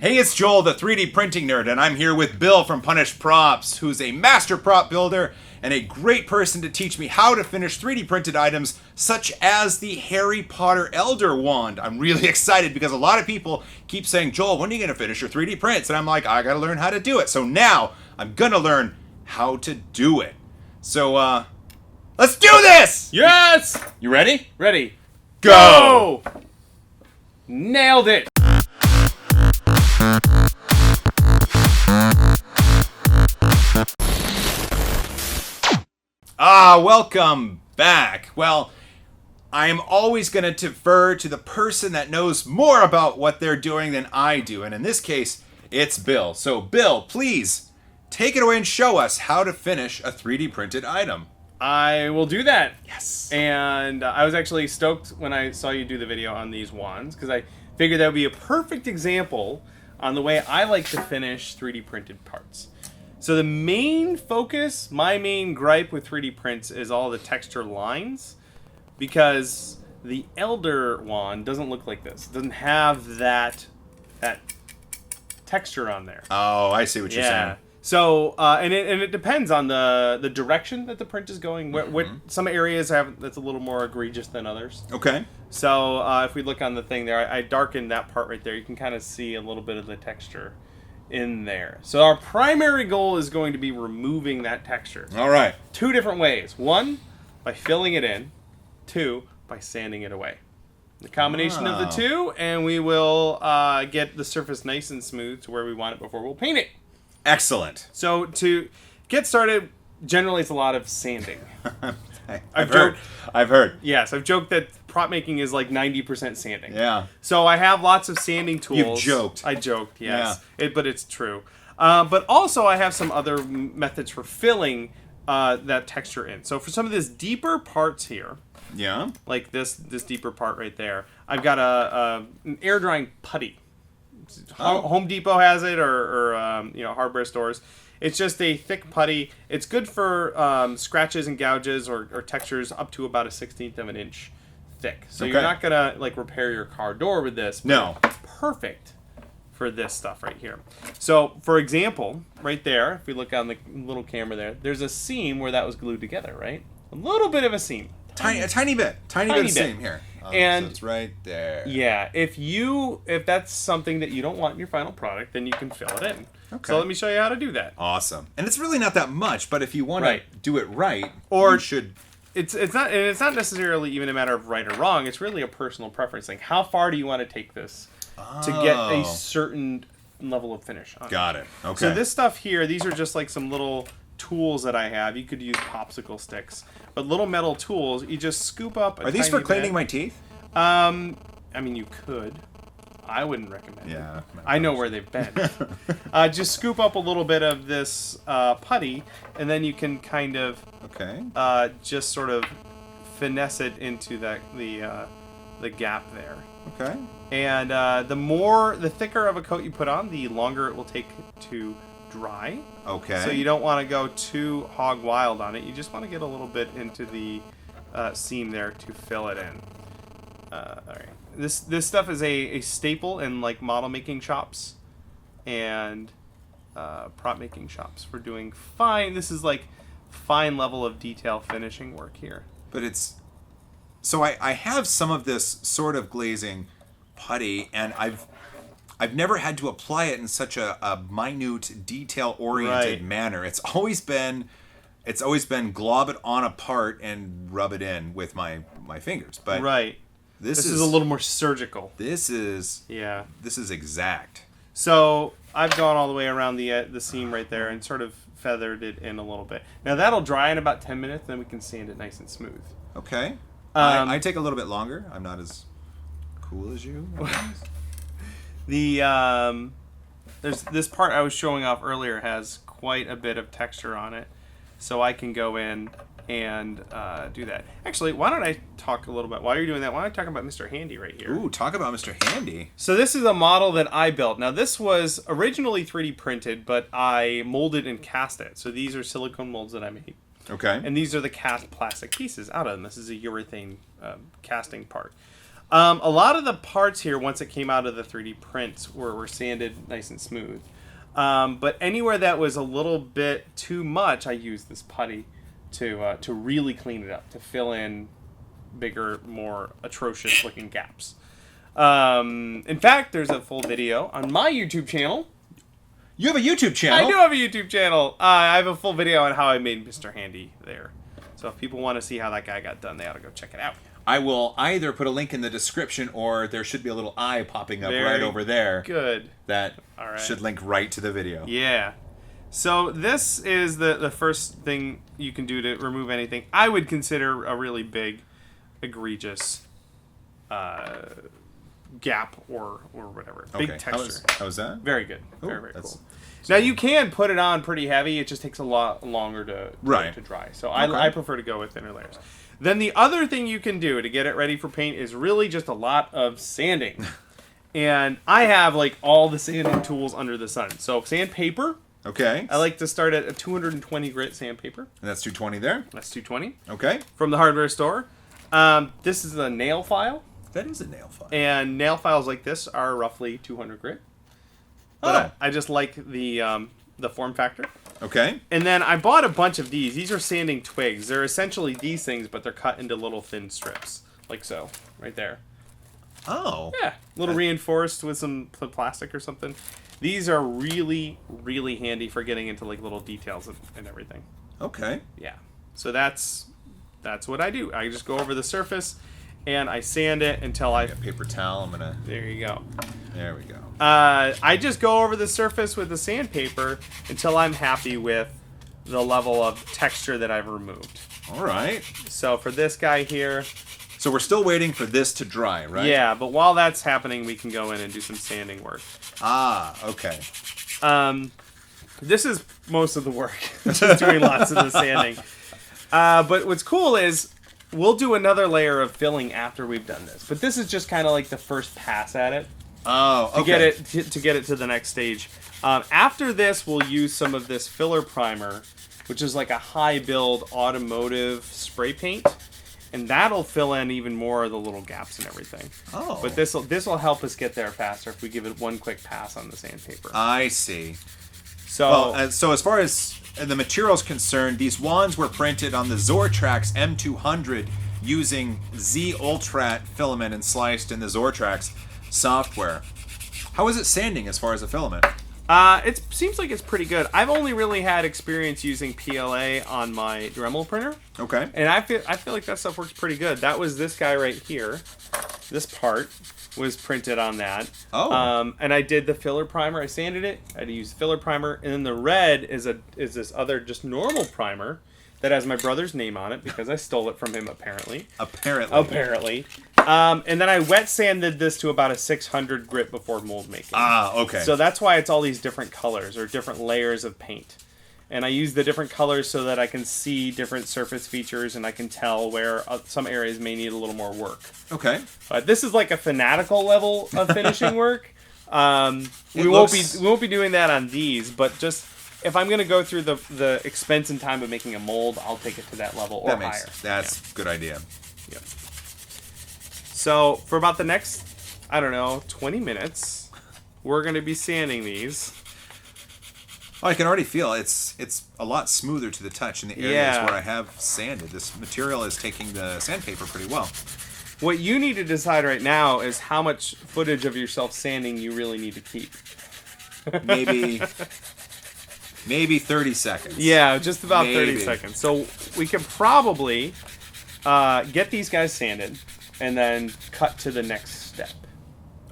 Hey, it's Joel, the 3D printing nerd, and I'm here with Bill from Punished Props, who's a master prop builder and a great person to teach me how to finish 3D printed items such as the Harry Potter Elder Wand. I'm really excited because a lot of people keep saying, Joel, when are you going to finish your 3D prints? And I'm like, I got to learn how to do it. So now I'm going to learn how to do it. So, let's do this! Yes! You ready? Ready. Go! Nailed it! Welcome back. Well, I am always going to defer to the person that knows more about what they're doing than I do. And in this case, it's Bill. So, Bill, please take it away and show us how to finish a 3D printed item. I will do that. Yes. And I was actually stoked when I saw you do the video on these wands, because I figured that would be a perfect example on the way I like to finish 3D printed parts. So the main focus, my main gripe with 3D prints is all the texture lines, because the Elder Wand doesn't look like this. It doesn't have that texture on there. Oh, I see what you're saying. So, and it depends on the direction that the print is going. What some areas have that's a little more egregious than others. Okay. So, if we look on the thing there, I darkened that part right there. You can kind of see a little bit of the texture in there. So our primary goal is going to be removing that texture. All right. Two different ways. One, by filling it in. Two, by sanding it away. The combination of the two, and we will get the surface nice and smooth to where we want it before we'll paint it. Excellent. So to get started, generally it's a lot of sanding. I've heard. Yes, I've joked that prop making is like 90% sanding. Yeah. So I have lots of sanding tools. You've joked. I joked, yes. Yeah. But it's true. But also I have some other methods for filling that texture in. So for some of this deeper parts here, yeah, like this deeper part right there, I've got an air drying putty. Home Depot has it, or hardware stores. It's just a thick putty. It's good for scratches and gouges or textures up to about 1/16 of an inch thick. So you're not gonna like repair your car door with this. No. Perfect for this stuff right here. So for example, right there, if we look on the little camera there, there's a seam where that was glued together, right? A little bit of a seam. A tiny bit of seam here. And so it's right there. Yeah, if that's something that you don't want in your final product, then you can fill it in. Okay. So let me show you how to do that. Awesome. And it's really not that much, but if you want to do it right, you should. It's not necessarily even a matter of right or wrong. It's really a personal preference. Like, how far do you want to take this to get a certain level of finish on it? Got it. Okay. So this stuff here, these are just like some little tools that I have. You could use popsicle sticks, but little metal tools. You just scoop up. Are these for cleaning my teeth? I mean, you could. I wouldn't recommend it. I know where they've been. Just scoop up a little bit of this putty, and then you can kind of just sort of finesse it into the gap there. Okay. And the thicker of a coat you put on, the longer it will take to dry. Okay. So you don't want to go too hog wild on it. You just want to get a little bit into the seam there to fill it in. All right. This stuff is a staple in like model making shops and prop making shops for doing fine. This is like fine level of detail finishing work here. But it's so I have some of this sort of glazing putty, and I've never had to apply it in such a minute, detail-oriented manner. It's always been glob it on a part and rub it in with my fingers. But this is a little more surgical. This is exact. So I've gone all the way around the seam right there and sort of feathered it in a little bit. Now that'll dry in about 10 minutes, then we can sand it nice and smooth. Okay. I take a little bit longer. I'm not as cool as you. There's this part I was showing off earlier has quite a bit of texture on it, so I can go in and do that. Actually, why don't I talk a little bit while you're doing that? Why don't I talk about Mr. Handy right here? Ooh, talk about Mr. Handy. So this is a model that I built. Now this was originally 3D printed, but I molded and cast it. So these are silicone molds that I made. Okay. And these are the cast plastic pieces out of them. This is a urethane casting part. A lot of the parts here, once it came out of the 3D prints, were sanded nice and smooth. But anywhere that was a little bit too much, I used this putty to really clean it up, to fill in bigger, more atrocious looking gaps. In fact, there's a full video on my YouTube channel. You have a YouTube channel? I do have a YouTube channel. I have a full video on how I made Mr. Handy there. So if people want to see how that guy got done, they ought to go check it out. I will either put a link in the description, or there should be a little eye popping up right over there. Good. That should link right to the video. Yeah. So this is the first thing you can do to remove anything I would consider a really big, egregious gap or whatever. Big texture. How was that? Very good. Very cool. Now you can put it on pretty heavy. It just takes a lot longer to dry. So I prefer to go with thinner layers. Then the other thing you can do to get it ready for paint is really just a lot of sanding. And I have like all the sanding tools under the sun. So sandpaper. Okay. I like to start at a 220 grit sandpaper. And that's 220 there? That's 220. Okay. From the hardware store. This is a nail file. That is a nail file. And nail files like this are roughly 200 grit. But I just like the form factor. Okay. And then I bought a bunch of these. These are sanding twigs. They're essentially these things, but they're cut into little thin strips. Like so. Right there. Oh. Yeah. Little reinforced with some plastic or something. These are really, really handy for getting into like little details and everything. Okay. Yeah. So that's what I do. I just go over the surface and I sand it until I... Got a paper towel. I'm gonna... There you go. There we go. I just go over the surface with the sandpaper until I'm happy with the level of texture that I've removed. All right. So for this guy here... So we're still waiting for this to dry, right? Yeah, but while that's happening, we can go in and do some sanding work. Ah, okay. This is most of the work. Just doing lots of the sanding. But what's cool is we'll do another layer of filling after we've done this. But this is just kind of like the first pass at it. Oh, okay. To get it to the next stage. After this, we'll use some of this filler primer, which is like a high build automotive spray paint. And that'll fill in even more of the little gaps and everything. Oh. But this'll help us get there faster if we give it one quick pass on the sandpaper. I see. So, so as far as the material's concerned, these wands were printed on the Zortrax M200 using Z-Ultrat filament and sliced in the Zortrax software. How is it sanding as far as the filament? it seems like it's pretty good. I've only really had experience using PLA on my Dremel printer. Okay. And I feel like that stuff works pretty good. That was this guy right here. This part was printed on that. Oh. And I did the filler primer. I sanded it. I had to use filler primer. And then the red is this other just normal primer that has my brother's name on it because I stole it from him apparently. Apparently. And then I wet sanded this to about a 600 grit before mold making. Ah, okay. So that's why it's all these different colors or different layers of paint. And I use the different colors so that I can see different surface features and I can tell where some areas may need a little more work. Okay. But this is like a fanatical level of finishing work. We won't be doing that on these, but just if I'm going to go through the expense and time of making a mold, I'll take it to that level or higher. That's a good idea. Yep. So for about the next, 20 minutes, we're going to be sanding these. Oh, I can already feel it's a lot smoother to the touch in the areas where I have sanded. This material is taking the sandpaper pretty well. What you need to decide right now is how much footage of yourself sanding you really need to keep. Maybe 30 seconds. Yeah, just about 30 seconds. So we can probably get these guys sanded and then cut to the next step.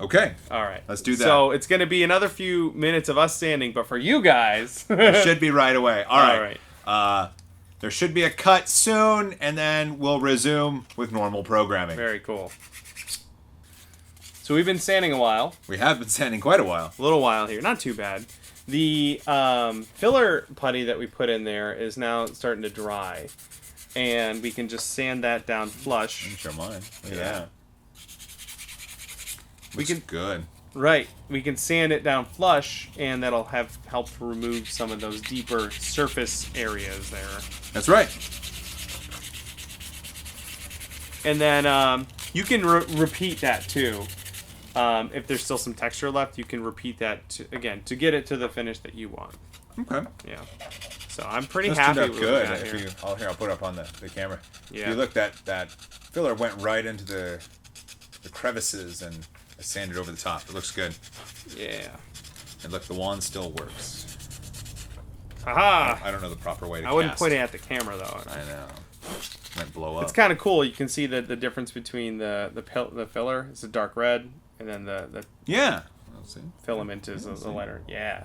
Okay. All right. Let's do that. So it's going to be another few minutes of us sanding, but for you guys... It should be right away. All right. There should be a cut soon, and then we'll resume with normal programming. Very cool. So we've been sanding a while. We have been sanding quite a while. A little while here. Not too bad. The filler putty that we put in there is now starting to dry. And we can just sand that down flush. Let me show mine. Look at that. Looks good. Right. We can sand it down flush, and that'll help remove some of those deeper surface areas there. That's right. And then you can repeat that too. If there's still some texture left, you can repeat that again to get it to the finish that you want. Okay. Yeah. So I'm pretty This happy turned out with good. that If here. you, I'll put it up on the camera. Yeah. If you look, that filler went right into the crevices and sanded over the top. It looks good. Yeah. And look, the wand still works. Haha! I don't know the proper way to cast. I wouldn't point it at the camera though. I know. Might blow up. It's kind of cool. You can see the difference between the filler. It's a dark red, and then the yeah. Let's see. filament is the lighter. Yeah.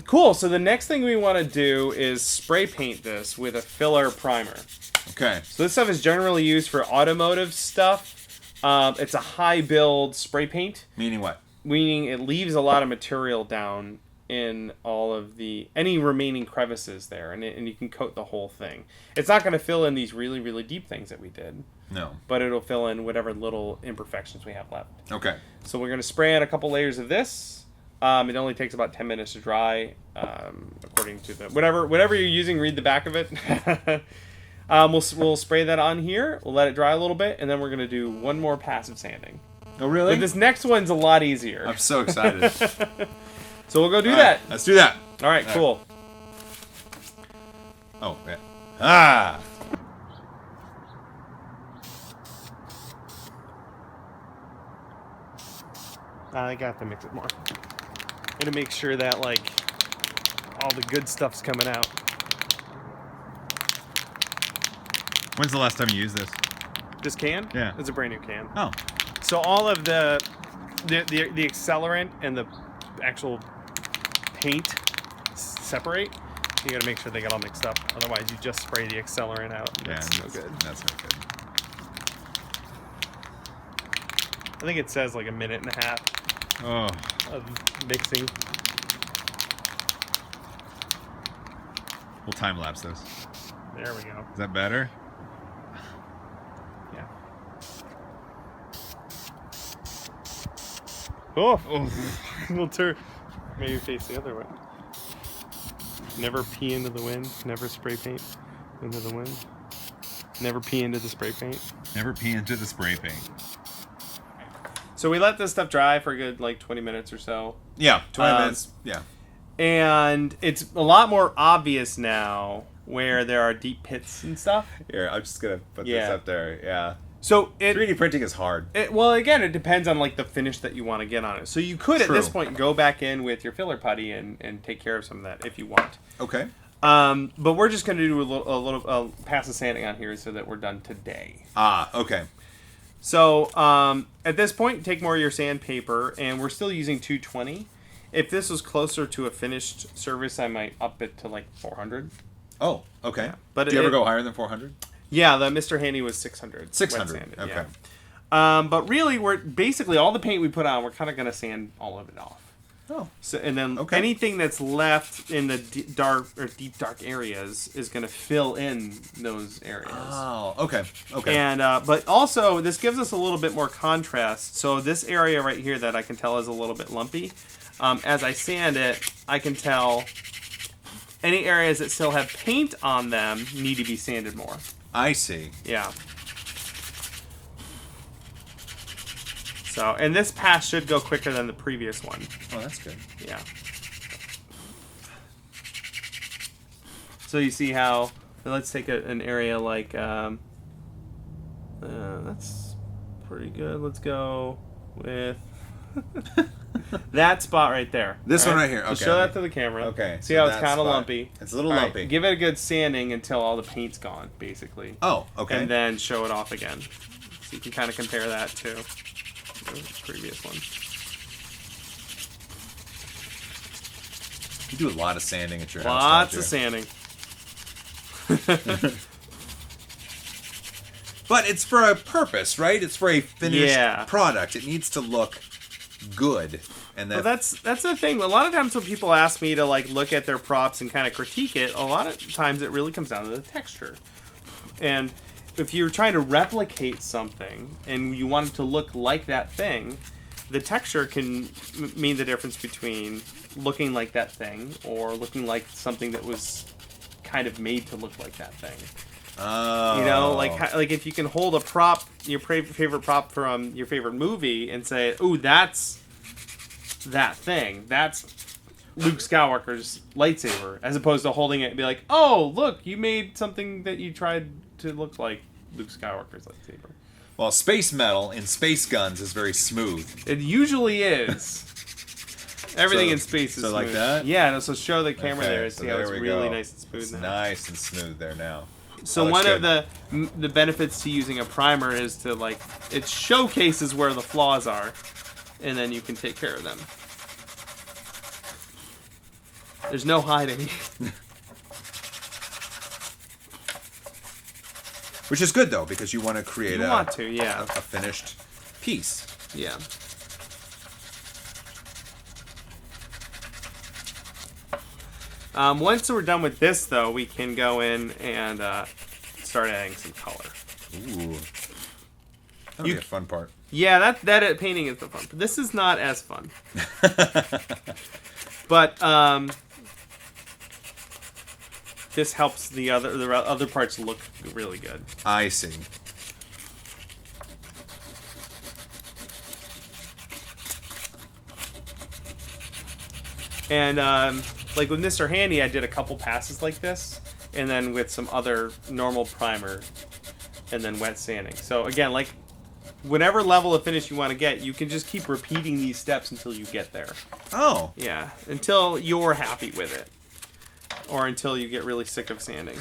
Cool. So the next thing we want to do is spray paint this with a filler primer. Okay. So this stuff is generally used for automotive stuff. It's a high build spray paint. Meaning what? Meaning it leaves a lot of material down in all of any remaining crevices there, and you can coat the whole thing. It's not going to fill in these really, really deep things that we did. No. But it'll fill in whatever little imperfections we have left. Okay. So we're going to spray in a couple layers of this. It only takes about 10 minutes to dry, according to the whatever you're using. Read the back of it. We'll spray that on here. We'll let it dry a little bit, and then we're going to do one more pass of sanding. Oh, really? But this next one's a lot easier. I'm so excited. So we'll go do All that. right, let's do that. All right, cool. Oh, yeah. Ah! I got to mix it more. Gonna make sure that like all the good stuff's coming out. When's the last time you used this? This can? Yeah. It's a brand new can. Oh. So all of the accelerant and the actual paint separate. You gotta make sure they get all mixed up. Otherwise, you just spray the accelerant out. Yeah, That's no good. That's no good. I think it says like a minute and a half Oh. of mixing. We'll time lapse this. There we go. Is that better? Yeah. Oh, we'll turn. Maybe face the other way. Never pee into the wind. Never spray paint into the wind. Never pee into the spray paint. Never pee into the spray paint. So we let this stuff dry for a good like 20 minutes or so. Yeah, 20 minutes. Yeah. And it's a lot more obvious now where there are deep pits and stuff. Here, I'm just gonna put Yeah. this up there. Yeah. So 3D printing is hard. well, again, it depends on like the finish that you want to get on it. So you could at this True. point go back in with your filler putty and take care of some of that if you want. Okay. But we're just going to do a little pass of sanding on here so that we're done today. Ah, okay. So at this point, take more of your sandpaper, and we're still using 220. If this was closer to a finished surface, I might up it to like 400. Oh, okay. But do you ever go higher than 400? Yeah, the Mr. Handy was 600. 600. wet sanded, Okay. Yeah. But really, we're basically all the paint we put on, we're kind of going to sand all of it off. Oh. So, and then Okay. anything that's left in the deep dark areas is going to fill in those areas. Oh, okay. Okay. And but also this gives us a little bit more contrast. So this area right here that I can tell is a little bit lumpy. As I sand it, I can tell any areas that still have paint on them need to be sanded more. I see. Yeah. So, and this pass should go quicker than the previous one. Oh, that's good. Yeah. So you see how, let's take an area like, that's pretty good. Let's go with that spot right there. This one right here. So Okay. show that to the camera. Okay. See so how it's that kind of spot. lumpy. It's a little All right, lumpy. give it a good sanding until all the paint's gone, basically. Oh, okay. And then show it off again. So you can kind of compare that to the previous one. You do a lot of sanding at your house. Lots don't of you? sanding. But it's for a purpose, right? It's for a finished Yeah. product. It needs to look good. And Well, then that's the thing. A lot of times when people ask me to like look at their props and kind of critique it, a lot of times it really comes down to the texture. And if you're trying to replicate something and you want it to look like that thing, the texture can mean the difference between looking like that thing or looking like something that was kind of made to look like that thing. Oh. You know, like if you can hold a prop, your favorite prop from your favorite movie, and say, "Ooh, that's that thing. That's Luke Skywalker's lightsaber," as opposed to holding it and be like, "Oh, look, you made something that you tried to look like Luke Skywalker's lightsaber." Well, space metal in space guns is very smooth. It usually is. Everything in space is so smooth. like that? Yeah, no, so show the camera there. So See how there it's we really go. nice and smooth It's now. nice and smooth there now. So Oh, one good. of the benefits to using a primer is to, like, it showcases where the flaws are, and then you can take care of them. There's no hiding. Which is good though, because you want to create You want to, yeah. a finished piece. Yeah. Once we're done with this, though, we can go in and start adding some color. Ooh. That'll be a fun part. Yeah, that painting is the fun. But this is not as fun. But this helps the other parts look really good. I see. And like with Mr. Handy, I did a couple passes like this, and then with some other normal primer, and then wet sanding. So again, like whatever level of finish you want to get, you can just keep repeating these steps until you get there. Oh. Yeah, until you're happy with it, or until you get really sick of sanding.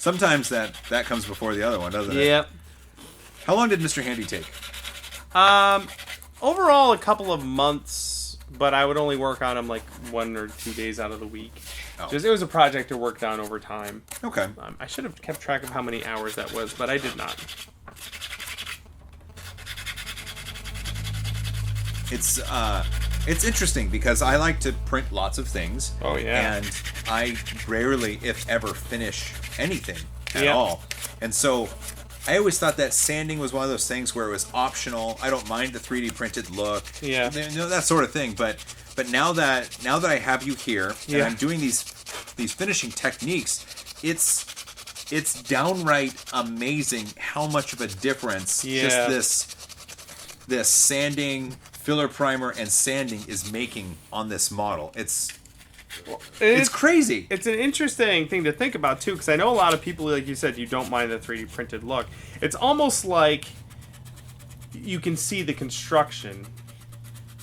Sometimes that comes before the other one, doesn't it? Yep. How long did Mr. Handy take? Overall, a couple of months, but I would only work on them like 1 or 2 days out of the week. Oh. Just it was a project to work on over time. Okay. I should have kept track of how many hours that was, but I did not. It's interesting because I like to print lots of things. Oh, yeah. And I rarely, if ever, finish anything at Yep. all. And so I always thought that sanding was one of those things where it was optional. I don't mind the 3D printed look. Yeah. You know, that sort of thing. But now that I have you here and Yeah. I'm doing these finishing techniques, it's downright amazing how much of a difference Yeah. just this sanding, filler primer, and sanding is making on this model. It's crazy. It's an interesting thing to think about too, because I know a lot of people, like you said, you don't mind the 3D printed look. It's almost like you can see the construction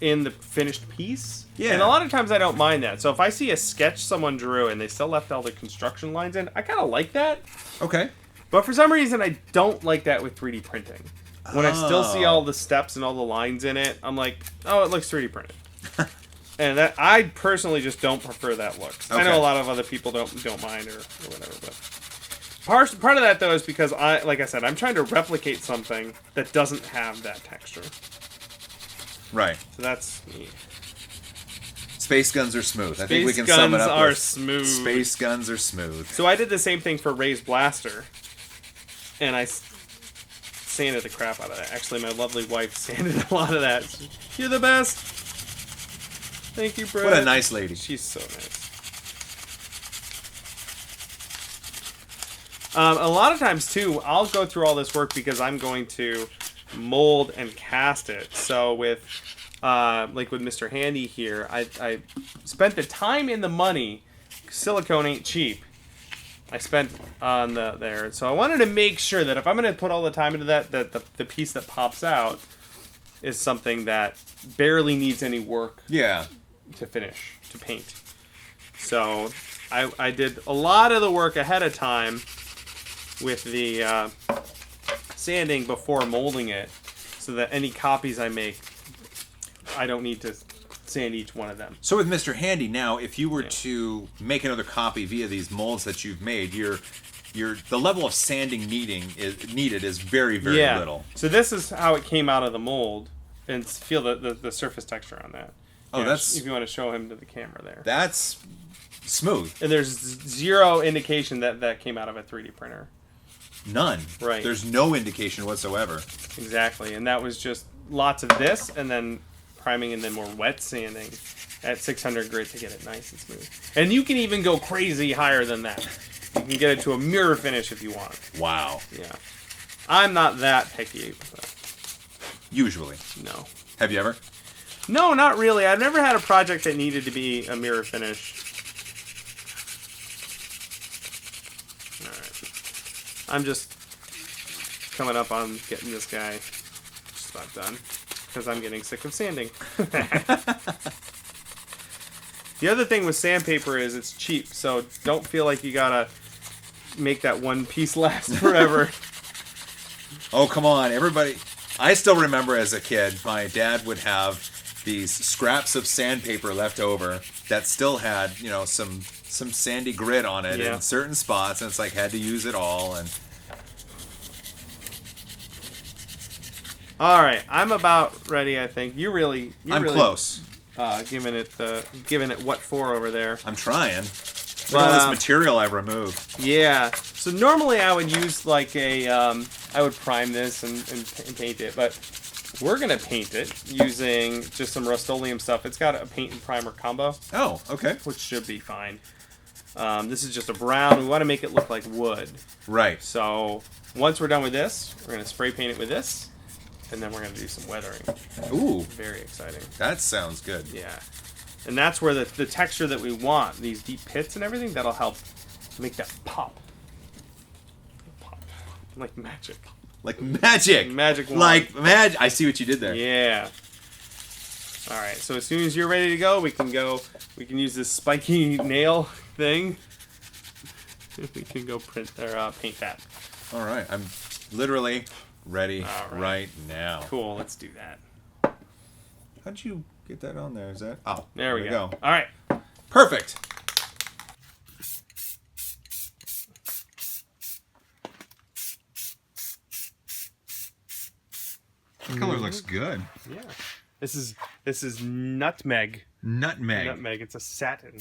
in the finished piece. Yeah. And a lot of times I don't mind that. So if I see a sketch someone drew and they still left all the construction lines in, I kind of like that. Okay. But for some reason, I don't like that with 3D printing. When I still see Oh. all the steps and all the lines in it, I'm like, oh, it looks 3D printed. And that I personally just don't prefer that look. I know Okay. a lot of other people don't mind or whatever, but part of that though is because like I said, I'm trying to replicate something that doesn't have that texture. Right. So that's me. Space guns are smooth. I think we Space can sum it guns up are with smooth. Space guns are smooth. So I did the same thing for Ray's blaster, and I sanded the crap out of that. Actually, my lovely wife sanded a lot of that. You're the best. Thank you, Brett. What a nice lady. She's so nice. A lot of times, too, I'll go through all this work because I'm going to mold and cast it. So with, like with Mr. Handy here, I spent the time and the money. Silicone ain't cheap. I spent on there. So I wanted to make sure that if I'm going to put all the time into that the piece that pops out is something that barely needs any work Yeah. to finish, to paint. So I did a lot of the work ahead of time with the sanding before molding it, so that any copies I make, I don't need to sand each one of them. So with Mr. Handy now, if you were to make another copy via these molds that you've made, the level of sanding needed is very, very little. So this is how it came out of the mold, and feel the surface texture on that. Oh, Yeah, that's- if you want to show him to the camera there. That's smooth. And there's zero indication that came out of a 3D printer. None. Right. There's no indication whatsoever. Exactly, and that was just lots of this, and then priming, and then more wet sanding at 600 grit to get it nice and smooth. And you can even go crazy higher than that. You can get it to a mirror finish if you want. Wow. Yeah. I'm not that picky. Usually. No. Have you ever? No, not really. I've never had a project that needed to be a mirror finish. Alright. I'm just coming up on getting this guy just about done. Because I'm getting sick of sanding. The other thing with sandpaper is it's cheap, so don't feel like you gotta make that one piece last forever. Oh, come on, everybody. I still remember as a kid, my dad would have these scraps of sandpaper left over that still had, you know, some sandy grit on it in certain spots, and it's like had to use it all. And all right, I'm about ready. I think you're really close. Giving it what for over there. I'm trying. Look at all this material I removed. Yeah. So normally I would use like a I would prime this and paint it, but we're gonna paint it using just some Rust-Oleum stuff. It's got a paint and primer combo. Oh, okay. Which should be fine. This is just a brown. We want to make it look like wood. Right. So once we're done with this, we're gonna spray paint it with this. And then we're going to do some weathering. Ooh. Very exciting. That sounds good. Yeah. And that's where the texture that we want, these deep pits and everything, that'll help make that pop. Pop. Like magic. Like magic. Magic wand. Like magic. I see what you did there. Yeah. All right. So as soon as you're ready to go, we can use this spiky nail thing. We can go paint that. All right. I'm literally ready right now. Cool, let's do that. How'd you get that on there? Is that? Oh, there we go. All right. Perfect. The color looks good. Yeah. This is nutmeg. Nutmeg. Nutmeg. It's a satin.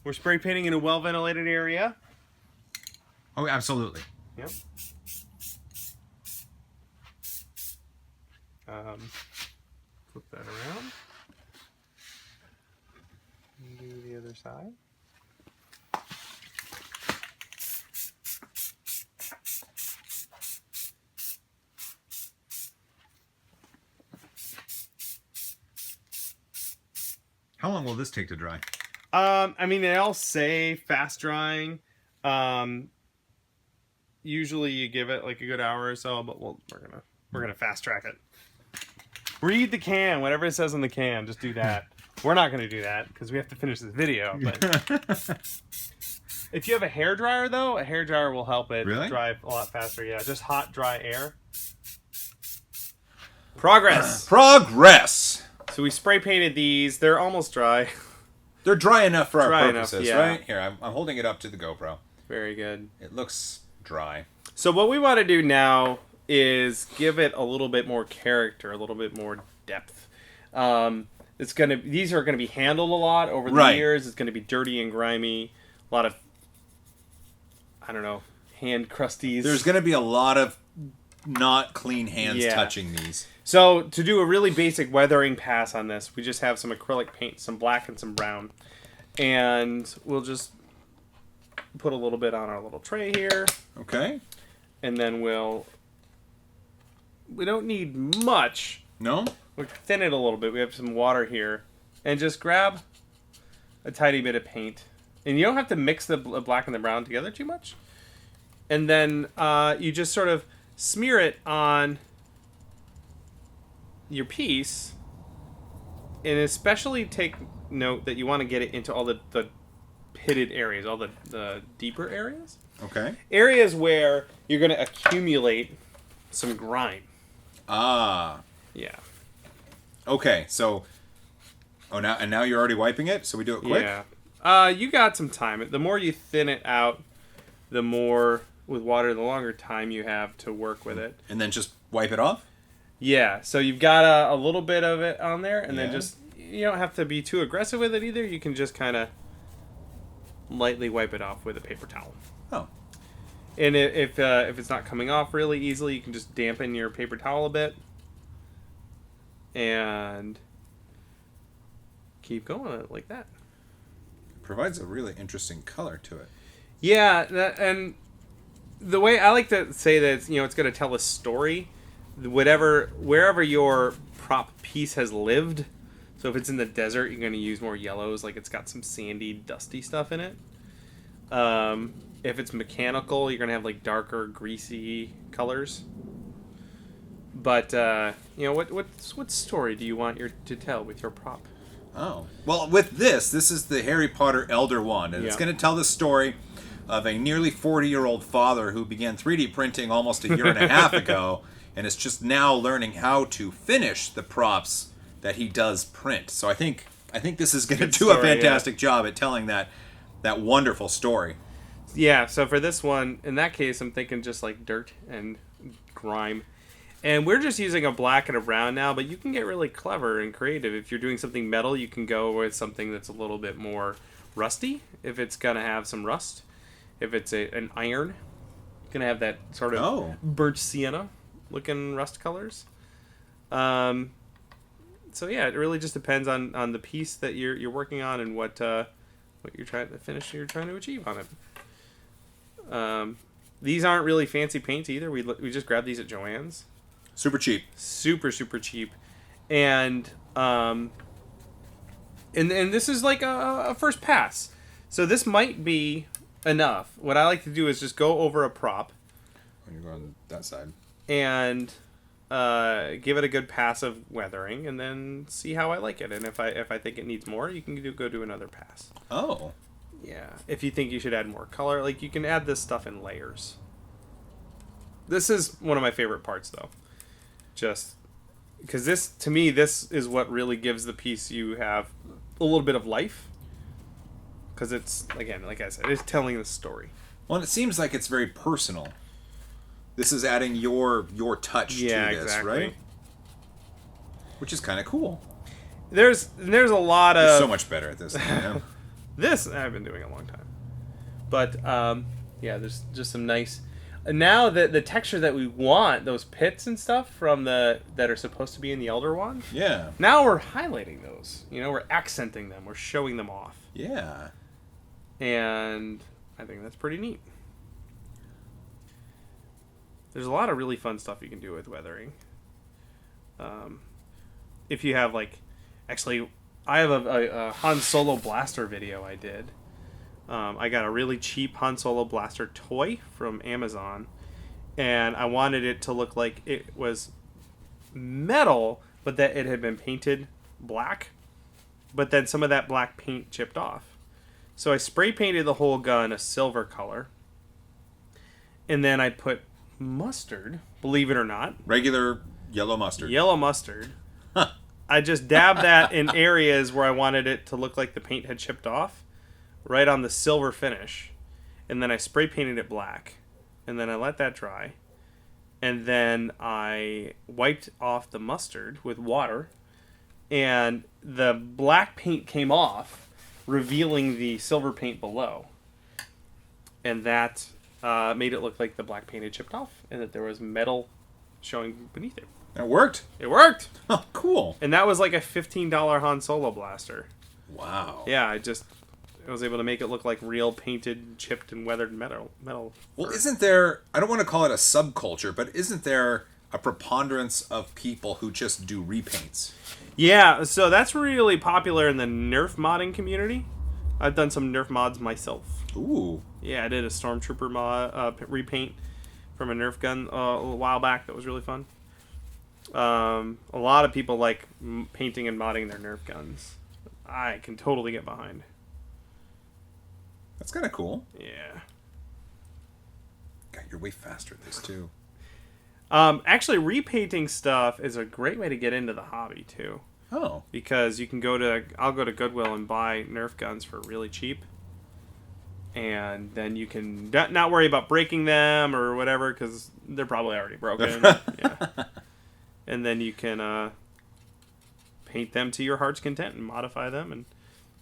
We're spray painting in a well-ventilated area. Oh, absolutely. Yep. Flip that around. And do the other side. How long will this take to dry? I mean, they all say fast drying. Usually you give it like a good hour or so, but we're gonna fast track it. Read the can, whatever it says on the can, just do that. We're not gonna do that because we have to finish this video. But if you have a hairdryer though, a hairdryer will help it dry a lot faster. Yeah, just hot, dry air. Progress. Progress. So we spray painted these. They're almost dry. They're dry enough for our purposes, yeah. right? Here, I'm holding it up to the GoPro. Very good. It looks dry. So what we want to do now is give it a little bit more character, a little bit more depth. These are gonna be handled a lot over the years. It's gonna be dirty and grimy. A lot of, I don't know, hand crusties. There's gonna be a lot of not clean hands touching these. So to do a really basic weathering pass on this, we just have some acrylic paint, some black and some brown, and we'll just put a little bit on our little tray here. Okay. And then we don't need much. No? We'll thin it a little bit. We have some water here. And just grab a tiny bit of paint. And you don't have to mix the black and the brown together too much. And then you just sort of smear it on your piece. And especially take note that you want to get it into all the pitted areas, all the deeper areas. Okay. Areas where you're going to accumulate some grime. Ah. Yeah. Okay, so now you're already wiping it, so we do it quick? Yeah. You got some time. The more you thin it out, the more with water, the longer time you have to work with it. And then just wipe it off? Yeah. So you've got a little bit of it on there, and then just, you don't have to be too aggressive with it either. You can just kind of lightly wipe it off with a paper towel. Oh. And if it's not coming off really easily, you can just dampen your paper towel a bit. And keep going like that. provides a really interesting color to it. Yeah, and the way I like to say that it's going to tell a story, wherever your prop piece has lived. So if it's in the desert, you're going to use more yellows, like it's got some sandy, dusty stuff in it. If it's mechanical, you're going to have like darker, greasy colors. But what story do you want to tell with your prop? Oh, well, with this is the Harry Potter Elder Wand, and it's going to tell the story of a nearly 40-year-old father who began 3D printing almost a year and a half ago, and is just now learning how to finish the props that he does print. So I think this is going to do a fantastic job at telling that wonderful story. Yeah, so for this one, in that case, I'm thinking just like dirt and grime. And we're just using a black and a brown now, but you can get really clever and creative. If you're doing something metal, you can go with something that's a little bit more rusty, if it's going to have some rust. If it's an iron, it's going to have that sort of burnt sienna looking rust colors. So yeah, it really just depends on the piece that you're working on and what you're trying to finish, you're trying to achieve on it. These aren't really fancy paints either. We just grabbed these at Joann's. Super cheap. Super cheap, and this is like a first pass. So this might be enough. What I like to do is just go over a prop. When you're going that side. And give it a good pass of weathering, and then see how I like it. And if I think it needs more, you can go do another pass. Oh. Yeah. If you think you should add more color, like you can add this stuff in layers. This is one of my favorite parts, though. Just because this is what really gives the piece you have a little bit of life. Because it's, again, like I said, it's telling the story. Well, and it seems like it's very personal. This is adding your touch to this, exactly. right? Which is kind of cool. There's a lot of... You're so much better at this than I am. This I've been doing a long time. But, yeah, there's just some nice... Now, the texture that we want, those pits and stuff from that are supposed to be in the Elder Wand. Yeah. Now we're highlighting those. We're accenting them. We're showing them off. Yeah. And I think that's pretty neat. There's a lot of really fun stuff you can do with weathering. If you have, like... Actually, I have a Han Solo blaster video I did. I got a really cheap Han Solo blaster toy from Amazon. And I wanted it to look like it was metal, but that it had been painted black. But then some of that black paint chipped off. So I spray painted the whole gun a silver color. And then I put mustard, believe it or not. Regular yellow mustard. Yellow mustard. Huh. I just dabbed that in areas where I wanted it to look like the paint had chipped off, right on the silver finish. And then I spray painted it black. And then I let that dry. And then I wiped off the mustard with water. And the black paint came off, revealing the silver paint below. And that made it look like the black paint had chipped off and that there was metal showing beneath it. It worked? It worked! Oh, cool. And that was like a $15 Han Solo blaster. Wow. Yeah, I was able to make it look like real painted, chipped, and weathered metal. Well, isn't there, I don't want to call it a subculture, but isn't there a preponderance of people who just do repaints? Yeah, so that's really popular in the Nerf modding community. I've done some Nerf mods myself. Ooh. Yeah, I did a Stormtrooper repaint from a Nerf gun a while back. That was really fun. A lot of people like painting and modding their Nerf guns. I can totally get behind. That's kind of cool. Yeah. God, you're way faster at this, too. Actually, repainting stuff is a great way to get into the hobby, too. Oh. Because you can I'll go to Goodwill and buy Nerf guns for really cheap. And then you can not worry about breaking them or whatever, because they're probably already broken. Yeah. And then you can paint them to your heart's content and modify them and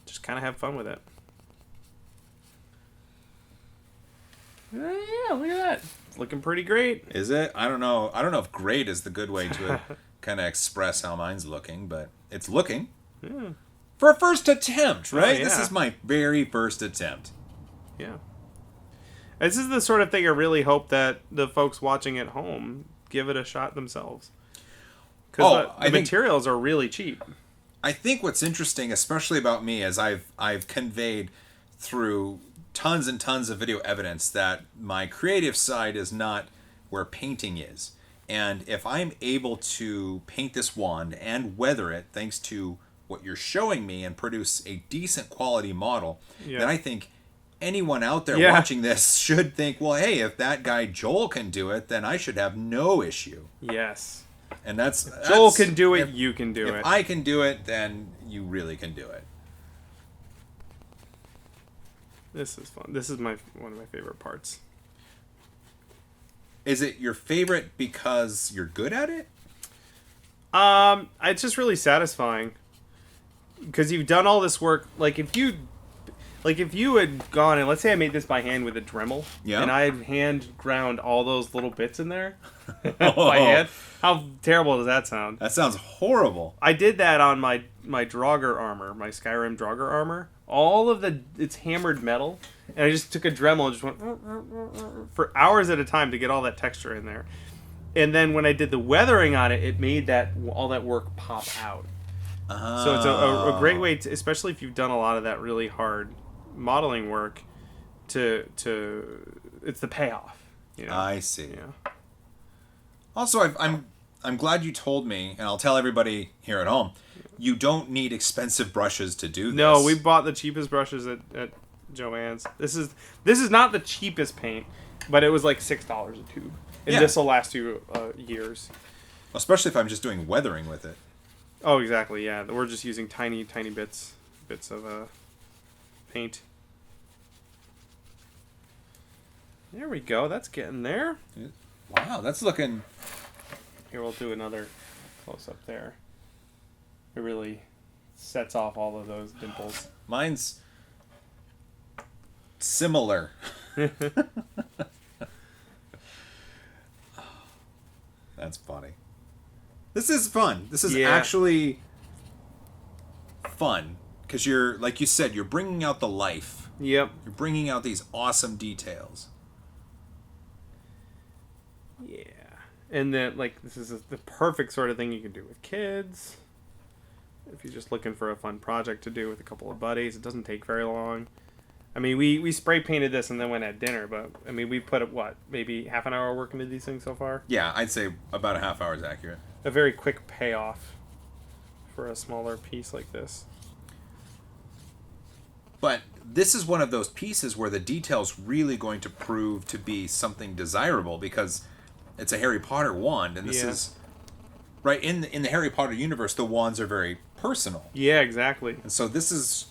just kind of have fun with it. Yeah, look at that. It's looking pretty great. Is it? I don't know. I don't know if great is the good way to kind of express how mine's looking, but it's looking. Yeah. For a first attempt, right? yeah. This is my very first attempt. Yeah. This is the sort of thing I really hope that the folks watching at home give it a shot themselves. Because the materials are really cheap. I think what's interesting, especially about me, is I've conveyed through tons and tons of video evidence that my creative side is not where painting is. And if I'm able to paint this wand and weather it, thanks to what you're showing me, and produce a decent quality model, then I think anyone out there watching this should think, well, hey, if that guy Joel can do it, then I should have no issue. Yes. And that's Joel can do it, you can do it. If I can do it, then you really can do it. This is fun. This is one of my favorite parts. Is it your favorite because you're good at it? It's just really satisfying. Because you've done all this work. Like if you had gone and let's say I made this by hand with a Dremel, and I had hand ground all those little bits in there by hand. How terrible does that sound? That sounds horrible. I did that on my Draugr armor, my Skyrim Draugr armor. It's hammered metal, and I just took a Dremel and just went for hours at a time to get all that texture in there. And then when I did the weathering on it, it made all that work pop out. So it's a great way to, especially if you've done a lot of that really hard modeling work, it's the payoff. You know? I see. Yeah. Also, I'm glad you told me, and I'll tell everybody here at home, you don't need expensive brushes to do this. No, we bought the cheapest brushes at Joann's. This is not the cheapest paint, but it was like $6 a tube, and this will last you years. Especially if I'm just doing weathering with it. Oh, exactly. Yeah, we're just using tiny bits of paint. There we go. That's getting there. Wow, that's looking... Here, we'll do another close-up there. It really sets off all of those dimples. Mine's similar. That's funny. This is fun. This is actually fun. Because you're, like you said, you're bringing out the life. Yep. You're bringing out these awesome details. Yeah. And then, this is the perfect sort of thing you can do with kids. If you're just looking for a fun project to do with a couple of buddies, it doesn't take very long. I mean, we spray painted this and then went at dinner, but, I mean, we put, maybe half an hour working into these things so far? Yeah, I'd say about a half hour is accurate. A very quick payoff for a smaller piece like this. But this is one of those pieces where the detail's really going to prove to be something desirable, because it's a Harry Potter wand, and this is... Right, in the Harry Potter universe, the wands are very personal. Yeah, exactly. And so this is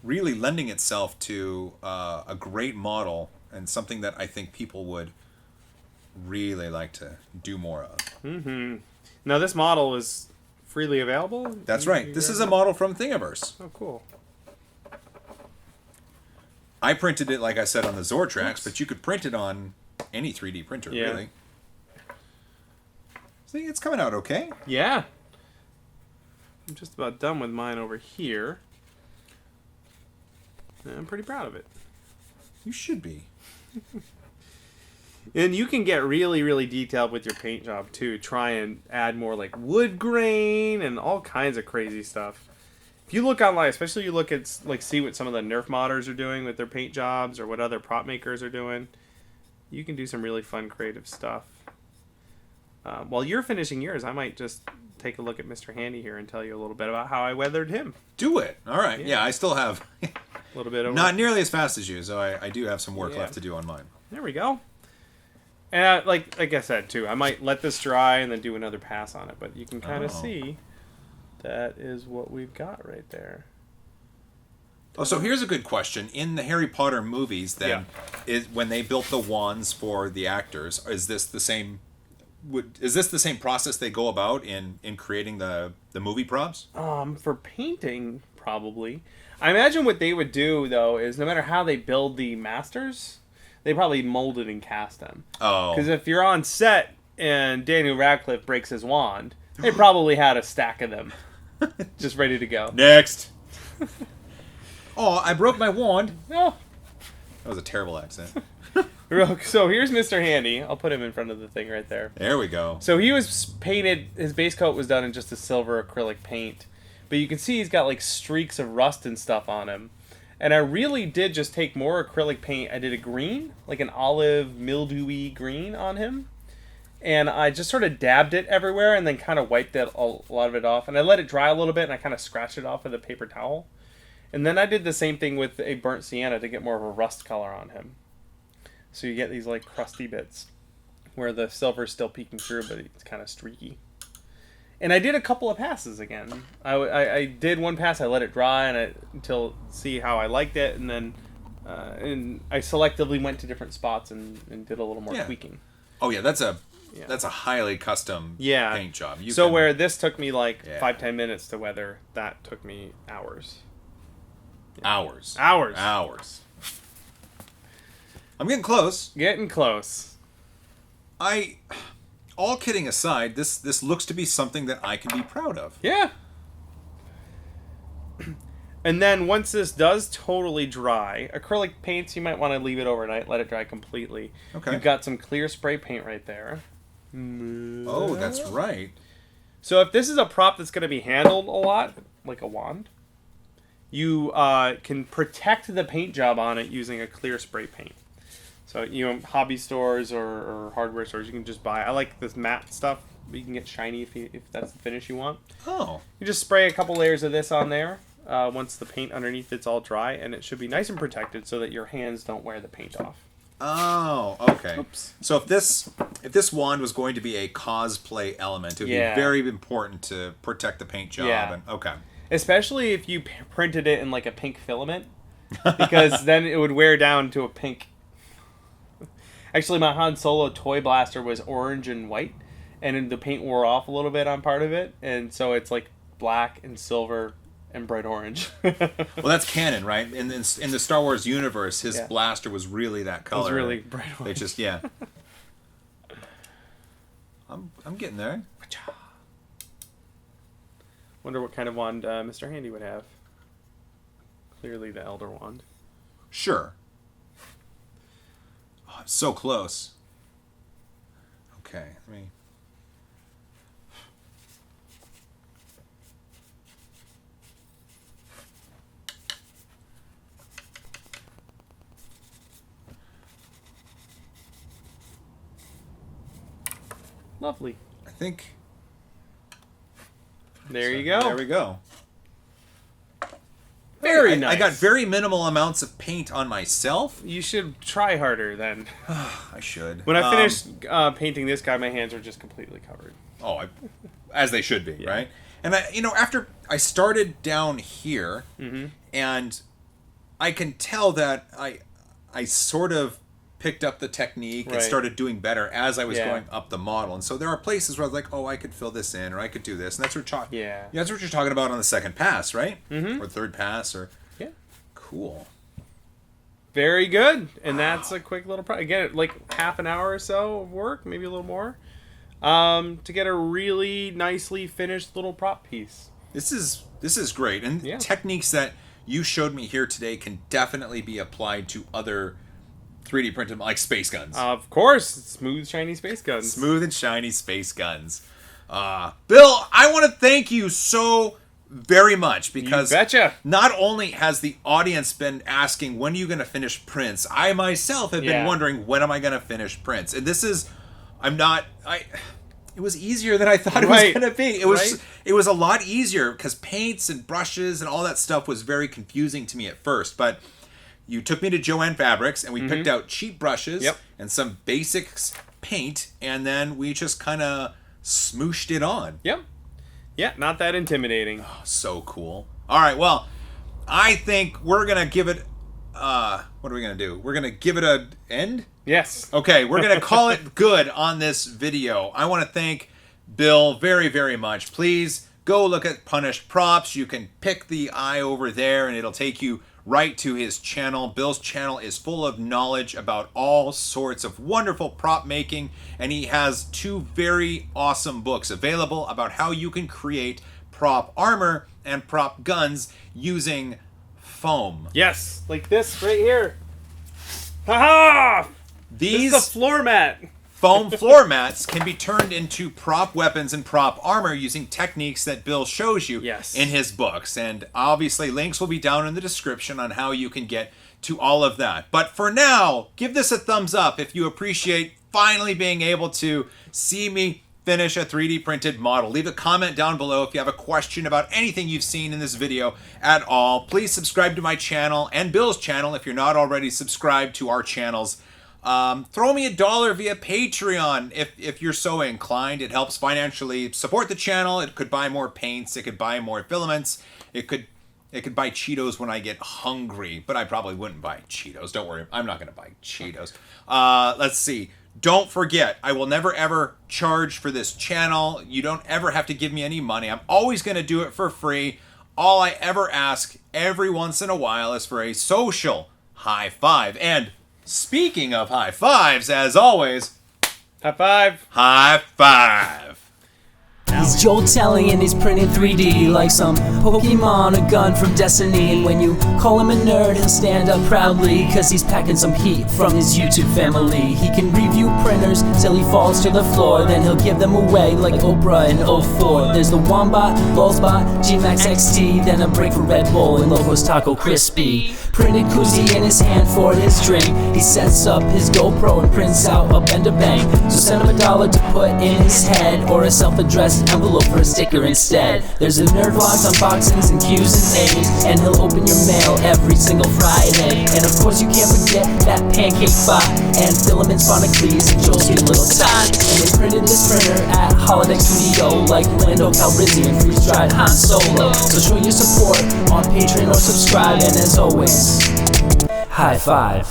really lending itself to a great model, and something that I think people would really like to do more of. Mm-hmm. Now, this model is freely available? That's right. This is a model from Thingiverse. Oh, cool. I printed it, like I said, on the Zortrax, but you could print it on any 3D printer, really. See, it's coming out okay. Yeah. I'm just about done with mine over here. And I'm pretty proud of it. You should be. And you can get really, really detailed with your paint job, too. Try and add more, wood grain and all kinds of crazy stuff. If you look online, especially you look at, see what some of the Nerf modders are doing with their paint jobs or what other prop makers are doing, you can do some really fun, creative stuff. While you're finishing yours, I might just take a look at Mr. Handy here and tell you a little bit about how I weathered him. Do it. All right. Yeah, I still have a little bit of not nearly as fast as you, so I do have some work left to do on mine. There we go. And like I said too, I might let this dry and then do another pass on it, but you can kind of see that is what we've got right there. Oh, so here's a good question. In the Harry Potter movies, then, when they built the wands for the actors, is this the same? Is this the same process they go about in creating the movie props? For painting, probably. I imagine what they would do, though, is no matter how they build the masters, they probably molded and cast them. Oh. Because if you're on set and Daniel Radcliffe breaks his wand, they probably had a stack of them just ready to go. Next. Oh, I broke my wand. No. That was a terrible accent. So here's Mr. Handy. I'll put him in front of the thing right there. There we go. So he was painted, his base coat was done in just a silver acrylic paint. But you can see he's got like streaks of rust and stuff on him. And I really did just take more acrylic paint. I did a green, like an olive mildewy green on him. And I just sort of dabbed it everywhere and then kind of wiped a lot of it off. And I let it dry a little bit and I kind of scratched it off with a paper towel. And then I did the same thing with a burnt sienna to get more of a rust color on him. So you get these like crusty bits where the silver's still peeking through, but it's kind of streaky. And I did a couple of passes again. I did one pass, I let it dry until see how I liked it, and then and I selectively went to different spots and did a little more tweaking. Oh yeah, that's a highly custom paint job. Where this took me like 5-10 minutes to weather, that took me hours. Hours. I'm getting close. All kidding aside, this looks to be something that I can be proud of. Yeah. And then once this does totally dry, acrylic paints, you might want to leave it overnight, let it dry completely. Okay. You've got some clear spray paint right there. Oh, that's right. So if this is a prop that's going to be handled a lot, like a wand, you can protect the paint job on it using a clear spray paint. So, hobby stores or hardware stores, you can just buy. I like this matte stuff. You can get shiny if that's the finish you want. Oh. You just spray a couple layers of this on there once the paint underneath it's all dry, and it should be nice and protected so that your hands don't wear the paint off. Oh, okay. Oops. So if this wand was going to be a cosplay element, it would be very important to protect the paint job. Yeah. Okay. Especially if you printed it in like a pink filament, because then it would wear down to a pink. Actually, my Han Solo toy blaster was orange and white, and the paint wore off a little bit on part of it, and so it's like black and silver and bright orange. Well, that's canon, right? In the Star Wars universe, his blaster was really that color. It was really bright orange. They just I'm getting there. Wonder what kind of wand Mr. Handy would have. Clearly the Elder Wand. Sure. Oh, I'm so close. Okay, let me... Lovely. I think... There you go. There we go. Very nice. I got very minimal amounts of paint on myself. You should try harder then. I should. When I finished painting this guy, my hands were just completely covered. Oh, as they should be, right? And after I started down here, and I can tell that I sort of picked up the technique and started doing better as I was going up the model. And so there are places where I was like, oh, I could fill this in, or I could do this. And that's what that's what you're talking about on the second pass, right? Or third pass, or cool. Very good. And that's a quick little again, like half an hour or so of work, maybe a little more, to get a really nicely finished little prop piece. This is great. And techniques that you showed me here today can definitely be applied to other 3D printed, like space guns. Of course, smooth, shiny space guns. Smooth and shiny space guns. Bill, I want to thank you so very much, because not only has the audience been asking, when are you going to finish prints, I myself have been wondering, when am I going to finish prints? And this is, it was easier than I thought it was going to be. It was a lot easier, because paints and brushes and all that stuff was very confusing to me at first, but you took me to Joann Fabrics, and we picked out cheap brushes and some basics paint, and then we just kind of smooshed it on. Yep. Yeah, not that intimidating. Oh, so cool. All right, well, I think we're going to give it... what are we going to do? We're going to give it an end? Yes. Okay, we're going to call it good on this video. I want to thank Bill very, very much. Please go look at Punished Props. You can pick the eye over there, and it'll take you right to his channel. Bill's channel is full of knowledge about all sorts of wonderful prop making, and he has 2 very awesome books available about how you can create prop armor and prop guns using foam. Yes, like this right here. Ha-ha! These This is a floor mat. foam floor mats can be turned into prop weapons and prop armor using techniques that Bill shows you in his books. And obviously links will be down in the description on how you can get to all of that. But for now, give this a thumbs up if you appreciate finally being able to see me finish a 3D printed model. Leave a comment down below if you have a question about anything you've seen in this video at all. Please subscribe to my channel and Bill's channel if you're not already subscribed to our channels. Throw me $1 via Patreon if you're so inclined. It helps financially support the channel. It could buy more paints. It could buy more filaments. It could buy Cheetos when I get hungry, but I probably wouldn't buy Cheetos. Don't worry, I'm not going to buy Cheetos. Let's see. Don't forget, I will never ever charge for this channel. You don't ever have to give me any money. I'm always going to do it for free. All I ever ask every once in a while is for a social high five. And speaking of high fives, as always, high five. High five. He's Joel telling and he's printing 3D like some Pokemon, a gun from Destiny. And when you call him a nerd, he'll stand up proudly, cause he's packing some heat from his YouTube family. He can review printers till he falls to the floor, then he'll give them away like Oprah in 04. There's the Wombat, Lulzbot, G-Max XT, then a break for Red Bull and Locos Taco Crispy. Printed koozie in his hand for his drink. He sets up his GoPro and prints out a bender bang. So send him $1 to put in his head, or a self-addressed envelope for a sticker instead. There's a Nerd Vlogs, unboxings, and Q's and A's, and he'll open your mail every single Friday. And of course you can't forget that pancake bot and filaments, Bonacles, and Joel's cute little tots. And they printed this printer at Holodeck Studio like Lando Calrissian freeze-dried Han Solo. So show your support on Patreon or subscribe, and as always, high five.